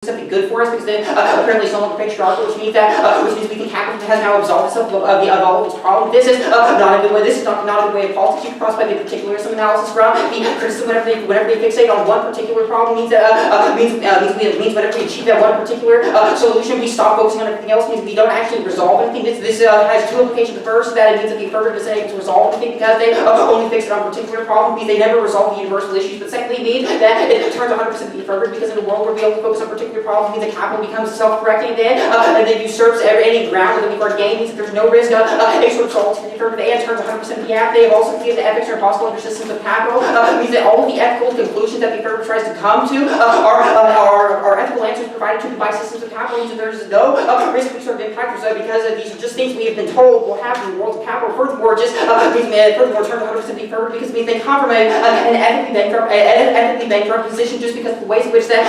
something good for us because then apparently it's no longer patriarchal, which means we think capitalism has now absolved itself of all of its problems. This is not a good way. This is not a good way of politics. You can cross by the particularism analysis from the criticism whenever they fixate on one particular problem means whenever we achieve that one particular solution, we stop focusing on everything else. Means we don't actually resolve anything. This has two implications. The first is that it means that the affirmative is unable to resolve anything because they only fix it on a particular problem. Means they never resolve the universal issues. But secondly, it means that it turns 100% to the affirmative because in a world where we only focus on particular problems, means that capital becomes self-correcting and then usurps any ground that we've already gained. Means that there's no risk of any sort of solvency to the affirmative and turns 100% to the app. They have also created the ethics are impossible under systems of capital. Means that all of the ethical conclusions that the affirmative tries to come to are ethical answers provided to by systems of capital. Means that there's no risk of sort of impact because these are just things we have been told will happen in the world of capital. Furthermore, turns 100% to the affirmative because they come from an ethically bankrupt position just because of the ways in which that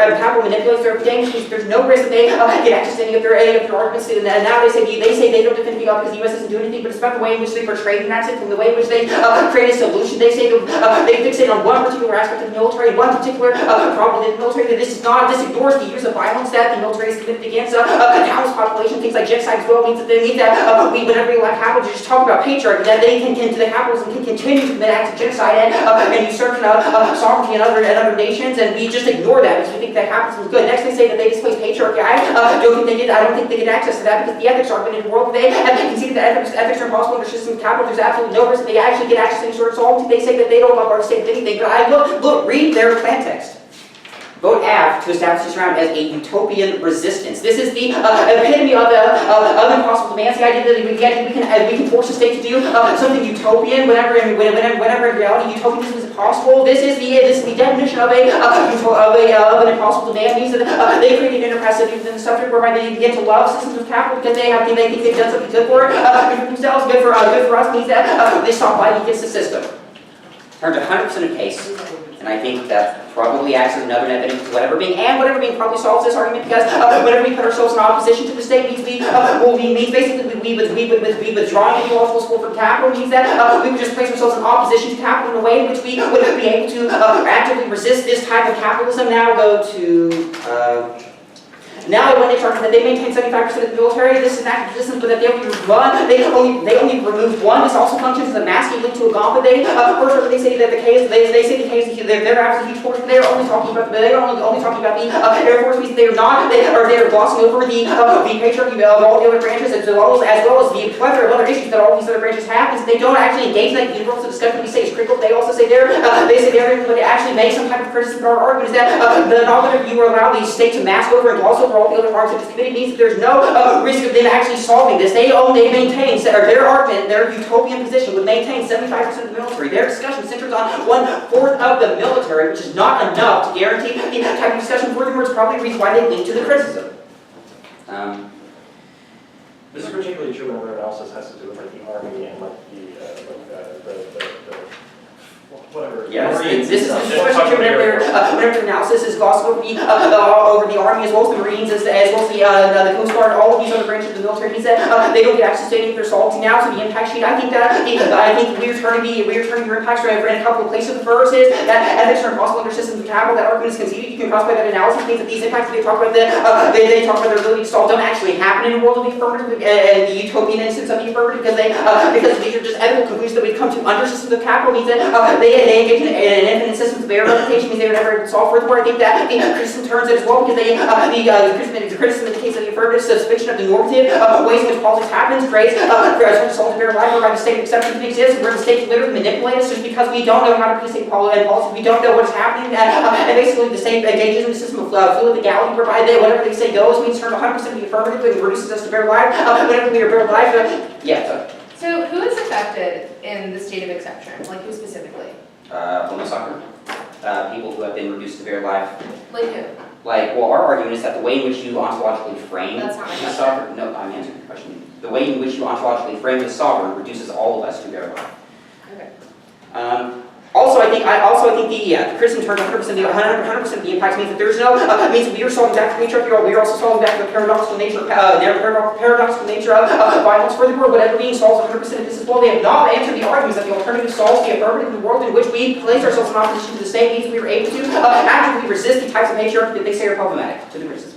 capital manipulates their reputation. There's no risk that they get access to any of their arguments. And now they say they don't defend the because the U.S. doesn't do anything, but it's about the way in which they portray the United States and the way in which they create a solution. They say they fixate on one particular aspect of the military, one particular problem in the military. That this ignores the use of violence that the military is committed against countless population. Things like genocide as well means that they need that whenever we allow capital to just talk about patriarchy, that they can the capitalism can continue to commit acts of genocide and usurpation of sovereignty in other nations, and we just ignore that because we think that capitalism is good. Next, they say that they displace patriarchy. I don't think they get access to that because the ethics argument in the world today have conceded that ethics are impossible under systems of capital. There's absolutely no risk that they actually get access to any sort of solvency. They say that they don't love our state of anything, but read their plan text. Vote Av to establish this round as a utopian resistance. This is the epitome of impossible demands. The idea that we can force the state to do something utopian whenever in reality utopianism is impossible. This is the definition of an impossible demand. Means that they create an interpassivity within the subject whereby they begin to love systems of capital because they think they've done something good for themselves, good for us. Means that they stop fighting against the system. Turns 100% of case. And I think that probably acts as another evidence to whatever being probably solves this argument because whenever we put ourselves in opposition to the state means we withdrawing ideological support from capital means that we would just place ourselves in opposition to capital in a way in which we would be able to actively resist this type of capitalism. Now go to when they talk that they maintain 75% of the military, this is an active resistance, but that they only remove one. This also functions as a masking link to a gauntlet. First, they say that the case, they're after a huge portion. They're only talking about the Air Force. They are glossing over the patriarchy of all the other branches as well as the plethora of other issues that all these other branches have. Because they don't actually engage in that universal discussion we say is critical. They also say they're but they actually make some type of criticism of our argument is that not whenever you allow the state to mask over and gloss over all the other parts of this committee means that there's no risk of them actually solving this. They maintain, or their argument, their utopian position would maintain 75% of the military. Their discussion centers on 1/4 of the military, which is not enough to guarantee the type of discussion. Furthermore, it's probably the reason why they link to the criticism. This is particularly true when our analysis has to do with like the army and like the whatever. Yes, this is especially true whenever the analysis is glossed over the army as well as the Marines as well as the Coast Guard, all of these other branches of the military means that they don't get access to any of their solvency now. So the impact sheet, I think we're turning your impacts in a couple of places. The first is that ethics are impossible under systems of capital. That argument is conceded. You can cross by that analysis. Means that these impacts they talk about they talk about their ability to solve don't actually happen in a world of the affirmative and the utopian instance of the affirmative because these are just ethical conclusions that we've come to under systems of capital. Means that they engage in an infinite system of error replication means they were never solved. Furthermore, I think that the criticism turns it as well because the criticism in the case of the affirmative suspicion of the normative ways in which politics happens creates assault of bare life whereby the state of exception exists where the state can literally manipulate us just because we don't know how to pre-state policy, we don't know what's happening and basically the state engages in the system of fluid legality whereby whatever they say goes means turn 100% of the affirmative and reduces us to bare life. Whenever we are bare life, So who is affected in the state of exception? Like who specifically? Homo soccer. People who have been reduced to bare life. Like who? Our argument is that the way in which you ontologically frame That's not my the sovereign. No, I'm answering your question. The way in which you ontologically frame the sovereign reduces all of us to bare life. Okay. Also, I think the criticism turns 100% of the impact means that there's no means we are solving back the nature of we are also solving back the paradoxical nature of violence. Furthermore, whatever being solves 100% of this as well. They have not answered the arguments that the alternative solves the affirmative in the world in which we place ourselves in opposition to the state means we are able to actively resist the types of patriarchy that they say are problematic to the criticism.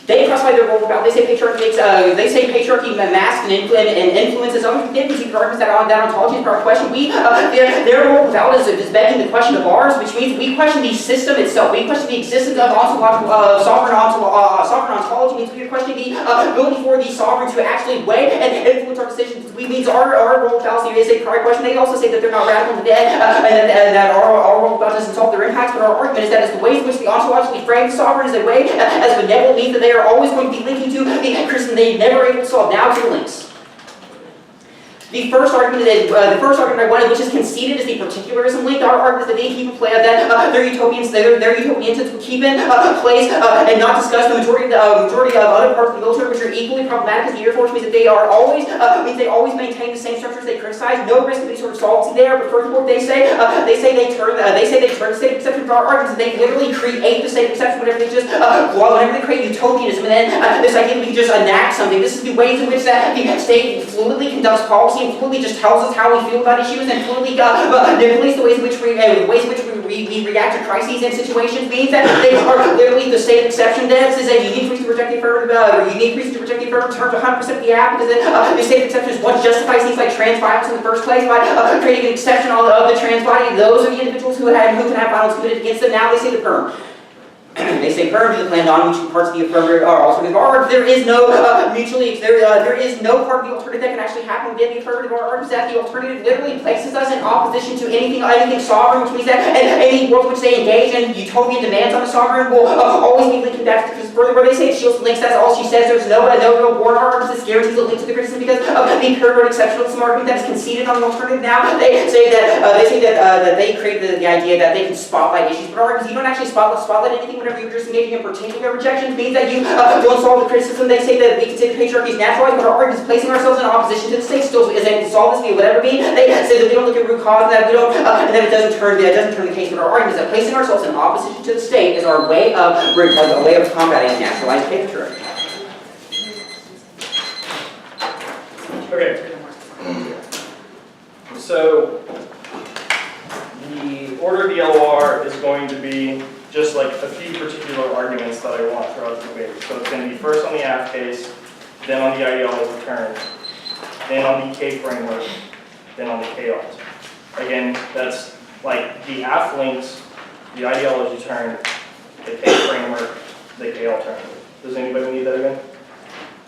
They classify their role about. They say patriarchy masks and influences other conditions. These arguments that ontology is our question. Their role about is begging the question of ours, which means we question the system itself. We question the existence of sovereign ontology. Means we are questioning the ability for the sovereign to actually weigh and influence our decisions. We means our role fallacy is a prior question. They also say that they're not radical in the dead, and that our role about doesn't solve their impacts. But our argument is that as the ways in which the ontologically framed sovereign is a way as benevolent means that they are always going to be linking to the Christian they never able to solve. Now to the links. The first argument I wanted, which is conceded, is the particularism link. Our argument is that they keep in play that their utopians to keep in place and not discuss the majority of other parts of the military, which are equally problematic as the Air Force, means that they are always maintain the same structures they criticize. No risk of any sort of solvency there. But furthermore, they say they turn the state of exception. Our argument is they literally create the state of exception whenever they create utopianism, and then this idea that we can just enact something. This is the ways in which that the state fluidly conducts policy and fluidly just tells us how we feel about issues and fluidly manipulates the ways in which we react to crises and situations. Means that they are literally the state of exception. This is a unique reason to reject the affirmative. Turns 100% of the app because the state of exception is what justifies things like trans violence in the first place by creating an exception of the trans body. Those are the individuals who can have violence committed against them. Now they say the perm. They say perm to the plan non-mutual parts of the affirmative are alternative arguments. There is no there is no part of the alternative that can actually happen within the affirmative arguments. That the alternative literally places us in opposition to anything sovereign, which means that any world which they engage in utopian demands on the sovereign will always be linking back to the further where they say it shields the links. That's all she says. There's no real born arguments that guarantees a link to the criticism because of the periodic exceptionalism argument that is conceded on the alternative. Now they say that they create the idea that they can spotlight issues, but arguments you don't actually spotlight anything. Whenever you're just engaging in particular rejection, means that you don't solve the criticism. They say that we can say the patriarchy is naturalized, but our argument is placing ourselves in opposition to the state. Still is able to solve this via whatever be. They say that we don't look at root cause, and that we don't, and that it doesn't turn the case. But our argument is that placing ourselves in opposition to the state is our way of combating naturalized patriarchy. Okay. So the order of the LOR is going to be just like a few particular arguments that I want throughout the debate. So it's going to be first on the AF case, then on the ideology return, then on the K framework, then on the K alt. Again, that's like the AF links, the ideology turn, the K framework, the K alternative. Does anybody need that again?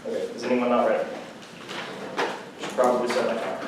Okay, is anyone not ready? Should probably set my timer.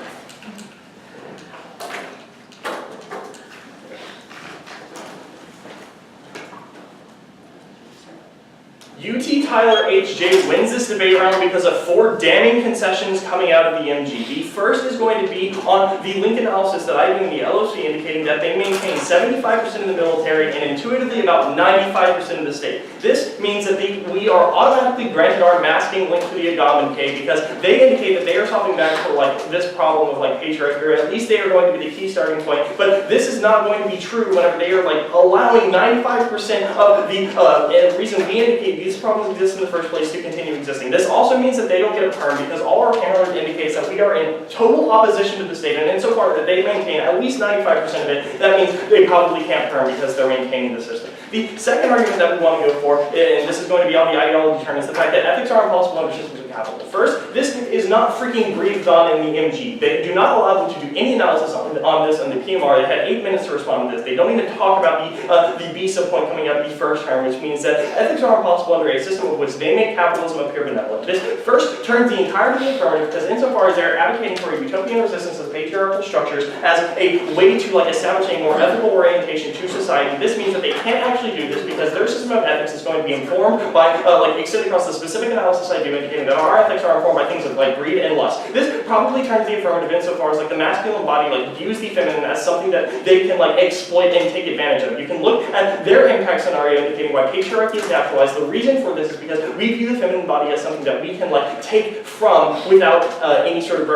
UT Tyler HJ wins this debate round because of 4 damning concessions coming out of the MG. The first is going to be on the link analysis that I do in the LOC, indicating that they maintain 75% of the military and intuitively about 95% of the state. This means that we are automatically granted our masking link to the Agam and K because they indicate that they are solving back for like this problem of like patriarchy, or at least they are going to be the key starting point. But this is not going to be true whenever they are like allowing 95% of the reason we indicate these problems exist in the first place to continue existing. This also means that they don't get a perm because all our counter indicates that we are in total opposition to the state, and insofar that they maintain at least 95% of it, that means they probably can't perm because they're maintaining the system. The second argument that we want to go for, and this is going to be on the ideology turn, is the fact that ethics are impossible under systems of capital. First, this is not freaking breathed on in the MG. They do not allow them to do any analysis on this on the PMR. They had 8 minutes to respond to this. They don't even talk about the B subpoint coming out of the first term, which means that ethics are impossible under a system of which they make capitalism appear benevolent. This first turns the entire debate affirmative because insofar as they're advocating for a utopian resistance of patriarchal structures as a way to like establish a more ethical orientation to society, this means that they can't actually do this because their system of ethics is going to be informed by extended across the specific analysis I do, indicating that our ethics are informed by things of like greed and lust. This probably turns the affirmative insofar as like the masculine body like views the feminine as something that they can like exploit and take advantage of. You can look at their impact scenario indicating why patriarchy is naturalized. The reason reason for this is because we view the feminine body as something that we can like take from without any sort of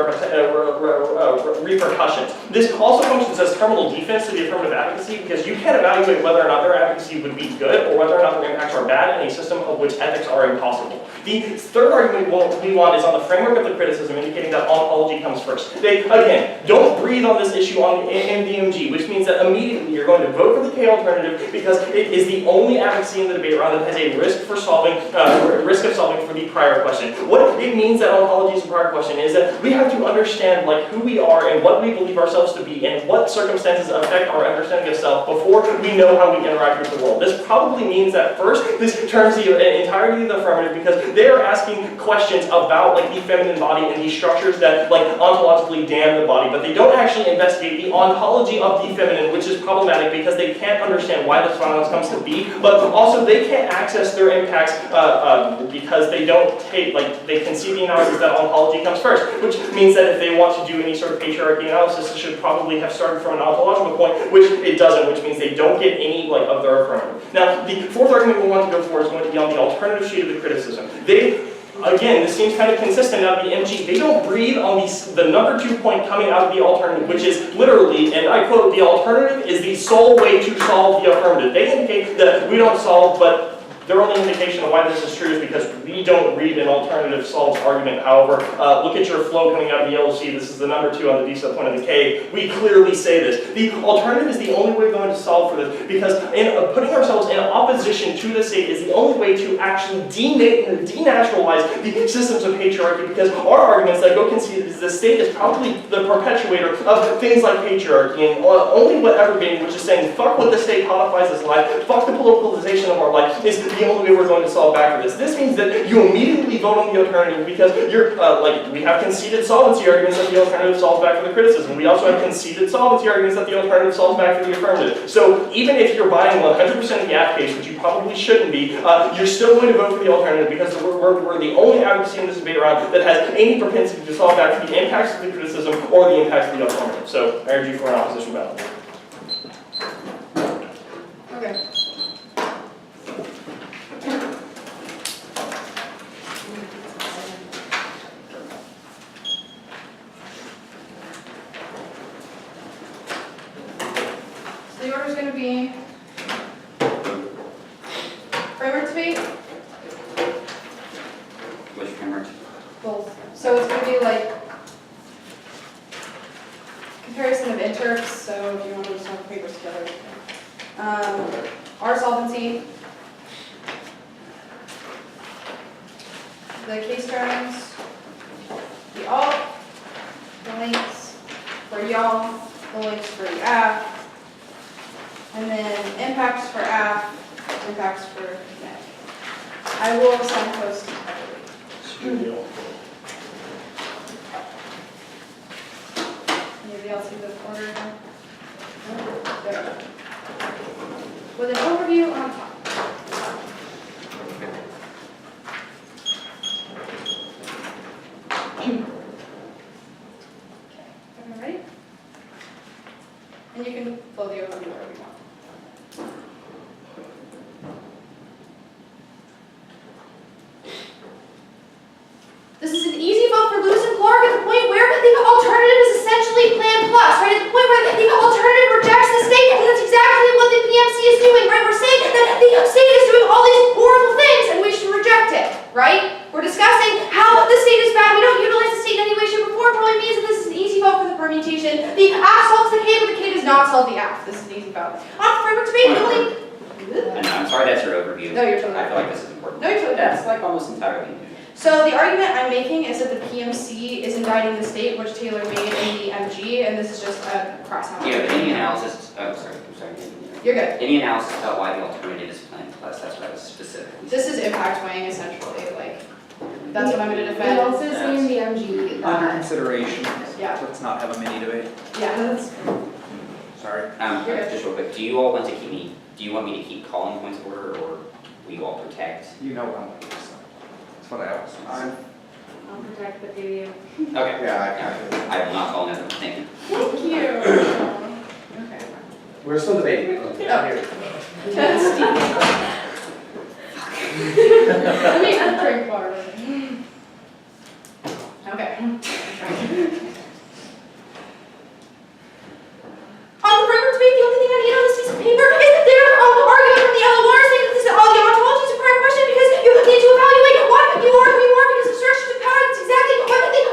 repercussions. This also functions as terminal defense to the affirmative advocacy because you can't evaluate whether or not their advocacy would be good or whether or not their impacts are bad in a system of which ethics are impossible. The third argument we want is on the framework of the criticism, indicating that ontology comes first. They, again, don't breathe on this issue in the MG, which means that immediately you're going to vote for the K alternative because it is the only advocacy in the debate round that has a risk of solving for the prior question. What it means that ontology is a prior question is that we have to understand like who we are and what we believe ourselves to be and what circumstances affect our understanding of self before we know how we interact with the world. This probably means that first, this turns the entirety of the affirmative because they are asking questions about like the feminine body and the structures that like ontologically damn the body, but they don't actually investigate the ontology of the feminine, which is problematic because they can't understand why this violence comes to be, but also they can't access their impacts because they don't take, like, they can see the analysis that ontology comes first, which means that if they want to do any sort of patriarchy analysis, it should probably have started from an ontological point, which it doesn't, which means they don't get any like of their affirmative. Now, the fourth argument we want to go for is going to be on the alternative sheet of the criticism. Again, this seems kind of consistent out of the MG. They don't breathe on the number 2 point coming out of the alternative, which is literally, and I quote, the alternative is the sole way to solve the affirmative. They indicate that we don't solve, but their only indication of why this is true is because we don't read an alternative solves argument. However, look at your flow coming out of the LOC. This is the number 2 on the D sub point of the K. We clearly say this. The alternative is the only way we're going to solve for this because putting ourselves in opposition to the state is the only way to actually denaturalize the systems of patriarchy because our arguments that go concede is the state is probably the perpetuator of things like patriarchy and only what ever being, which is saying fuck what the state codifies as life, fuck the politicalization of our life, is the only way we're going to solve back for this. This means that you immediately vote on the alternative because you're, we have conceded solvency arguments that the alternative solves back for the criticism. We also have conceded solvency arguments that the alternative solves back for the affirmative. So even if you're buying 100% of the app case, which you probably shouldn't be, you're still going to vote for the alternative because we're the only advocacy in this debate round that has any propensity to solve back for the impacts of the criticism or the impacts of the alternative. So I urge you for an opposition battle. Okay. The order is going to be framework debate. Which framework? Both. So it's going to be like comparison of interps. So if you want to just have papers together, our solvency, the case terms, the alt, the links for y'all, the links for the app. And then impacts for app, impacts for net. I will signpost entirely. Anybody else see the order? There. With an overview on top. Everyone ready? And you can flow the overview wherever you want. This is an easy vote for Lewis and Clark at the point where the alternative is essentially Plan Plus, right? At the point where the alternative rejects the state, and that's exactly what the PMC is doing, right? We're saying that the state is doing all these horrible things and we should reject it, right? We're discussing how the state is bad. We don't utilize the state in any way, shape, or form. It probably means that this is an easy vote for the permutation. The app solves the K, but the K does not solve the app. This is an easy vote. On framework debate, I'm sorry, that's your overview. No, you're totally I feel like this is important. No, you're totally That's like almost entirely new. So the argument I'm making is that the PMC is indicting the state, which Taylor made in the MG, and this is just a cross-out. Yeah, but any analysis, I'm sorry. You're good. Any analysis about why the alternative is Plan Plus, that's what I was specifically This is impact weighing, essentially, like, that's what I'm going to defend. It also say in the MG Under that, consideration. Yeah. Let's not have a mini debate. Yeah, that's, Sorry. Just real quick, do you all want to keep me, do you want me to keep calling points of order, or will you all protect? You know what I'm looking for. That's what I always say. I'll protect the video. Okay. Yeah, I will not call another one, thank you. thank you. Okay. We're still debating. Oh. Let me drink water. Okay. On the framework debate, the only thing I need on this piece of paper is that they're arguing from the LOR saying that this the ontology is a prior question because you need to evaluate why you are who you are because of structures of power. That's exactly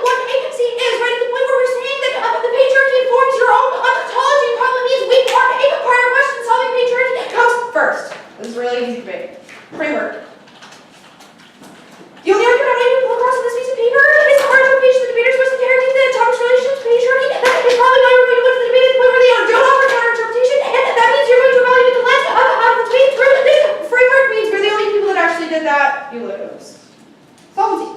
what ANC is, right? At the point where we're saying that the patriarchy informs your own ontology probably means we are a prior question. Solving patriarchy comes first. This is really easy debate. Framework. The only argument I'm going to pull across on this piece of paper is the hard interpretation of the debaters was inherently the atomic relationship to patriarchy. That is probably why we're going to go to the debate at the point where they don't offer counter-interpretation, and that means you're going to evaluate the lens of the debate through this framework means we're the only people that actually did that. You lose. Solvency.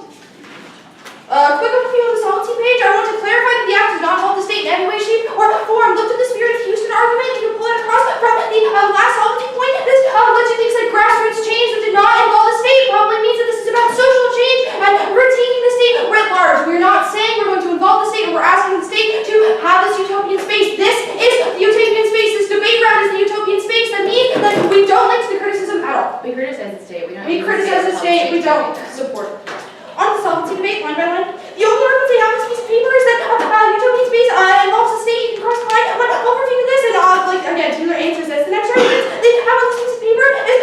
Quick overview on the solvency page. I want to clarify that the act does not involve the state in any way, shape, or form. Looked at the spirit of the Houston argument, you can pull it across from the last solvency point. This lets you things like grassroots change that did not involve the state probably means that this is about social change and retaining the state writ large. We're not saying we're going to involve the state, and we're asking the state to have this utopian space. This is the utopian space. This debate round is the utopian space. That means that we don't link to the criticism at all. We criticize the state. We criticize the state. We don't support it. On the solvency debate, line by line, the only argument they have in this piece of paper is that utopian space involves the state. You can cross the line. I'm going to overview this and again, Taylor answers this. The next argument they have on this piece of paper is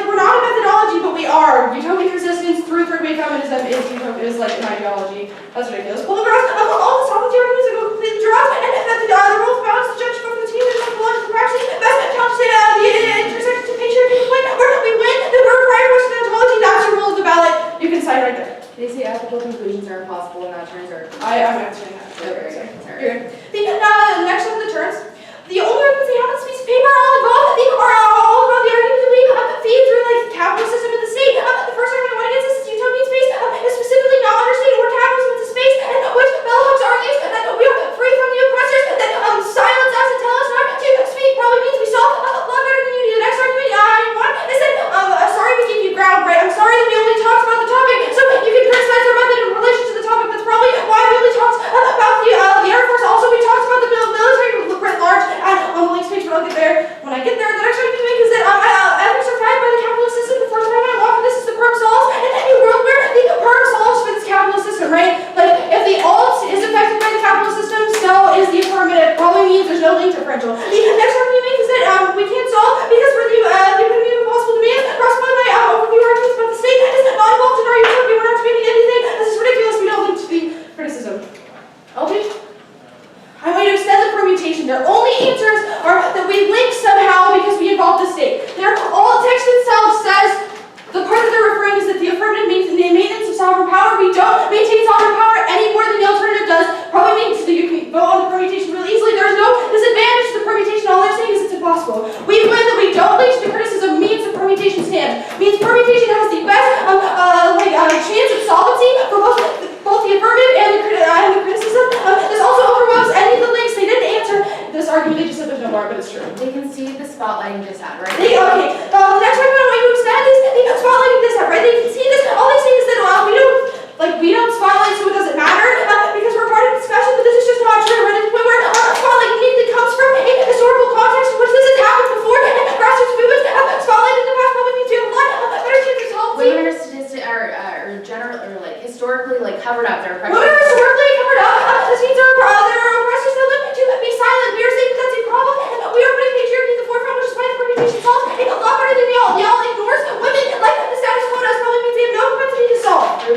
we're not a methodology, but we are. Utopian resistance through third wave feminism is like an ideology. That's ridiculous. Pull across all the solvency arguments and go completely draw, and that the rule of balance, the judge from the team, there's no logical practice. Best challenge the intersection to patriarchy point where we win. The word prior question ontology. That's your rule of the ballot. You can cite right there. They say ethical conclusions are impossible in that terms are. I'm answering that. Okay, sorry. You're good. The next one, the terms. The only arguments they have in this piece of paper are all about the arguments that we feed through like the capitalist system of the state. The first argument I want against this is utopian space is specifically not understated where capitalism is a space and which Bell Hooks argues that we are free from the oppressors that silence us and tell us not to speak probably means we solve a lot better than you do. The next argument is that sorry we gave you ground, right? I'm sorry that we only talked about the topic so you can criticize our method in relation to the topic. That's probably why we only talked about the Air Force. Also we talked about the military writ large and on the links page, but I'll get there when I get there. The next argument we make is that ethics are fed by the capitalist system. The first argument I want for this is the perm solves and any world where the perm solves for this capitalist system, right? Like if the alt is affected by the capitalist system, so is the affirmative. Probably means there's no link differential. The next argument we make is that we can't solve because we're the epitome of impossible demands. Cross by my overview arguments about the state is not involved in our utopia. We're not debating anything. This is ridiculous. We don't link to the criticism. Okay. I'm going to extend the permutation. Their only answers are that we link somehow because we involve the state. Their all text itself says the part that they're referring is that the affirmative means the maintenance of sovereign power. We don't maintain sovereign power any more than the alternative does. Probably means that you can vote on the permutation really easily. There's no disadvantage to the permutation. All they're saying is it's impossible. We win that we don't link to the criticism means the permutation stands. Means permutation has the best chance of solvency for both the affirmative and the criticism. This also overwhelms any of the links. They didn't answer this argument. They just said there's no bar, but it's true. They can see the spotlight you just had, right? Okay. The next argument I want you to extend is the spotlighting this out, right? They can see this. All they say is that we don't spotlight, so it doesn't matter because we're part of the discussion. But this is just not true. Right? It's the point where spotlight uniquely comes from a historical context in which this has happened before. Grassroots movements spotlight in the past probably means you have a lot better chance of solvency. Women are historically like covered up their oppression.